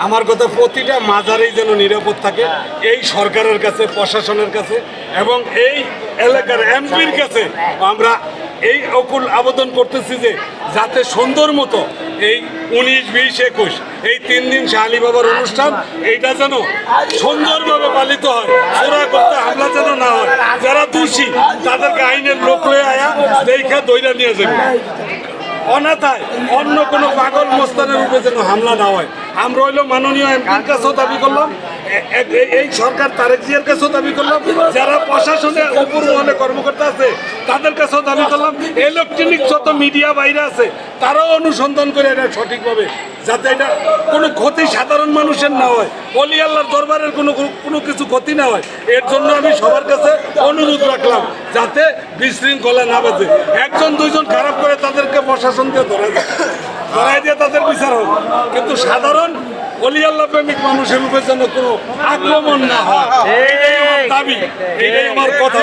আমার কথা প্রতিটা মাজারেই যেন নিরাপদ থাকে এই সরকারের কাছে, প্রশাসনের কাছে এবং এই এলাকার এমপির কাছে আমরা এই অকুল আবেদন করতেছি যে যাতে সুন্দর মতো এই 19, 20, 21 এই 3 দিন শাহ আলী বাবার অনুষ্ঠান এইটা যেন সুন্দরভাবে পালিত হয়। চোরা করতে হামলা যেন না হয়, যারা দোষী তাদেরকে আইনের লোক হয়ে আয়া দেখা দইরা নিয়ে যাবে। অনাথায় অন্য কোনো পাগল মোস্তানের উপরে যেন হামলা না হয়। আমরা হইল মাননীয় এমপির কাছেও দাবি করলাম, এই সরকার তারেক জিয়ার কাছেও দাবি করলাম, যারা প্রশাসনের উপর মহলে কর্মকর্তা আছে তাদের কাছেও দাবি করলাম, ইলেকট্রনিক যত মিডিয়া বাইরে আছে তারাও অনুসন্ধান করে এটা সঠিকভাবে, যাতে এটা কোনো ক্ষতি সাধারণ মানুষের না হয়, অলি আল্লাহর দরবারের কোনো কিছু ক্ষতি না হয়। এর জন্য আমি সবার কাছে অনুরোধ রাখলাম যাতে বিশৃঙ্খলা না বাজে। 1, 2জন খারাপ করে তাদেরকে প্রশাসন দিয়ে ধরাই দিয়ে তাদের বিচার হোক, কিন্তু সাধারণ অলি আল্লাহ প্রেমিক মানুষের উপরে যেন কোনো আক্রমণ না হয়, এইটাই আমার দাবি, এইটাই আমার কথা।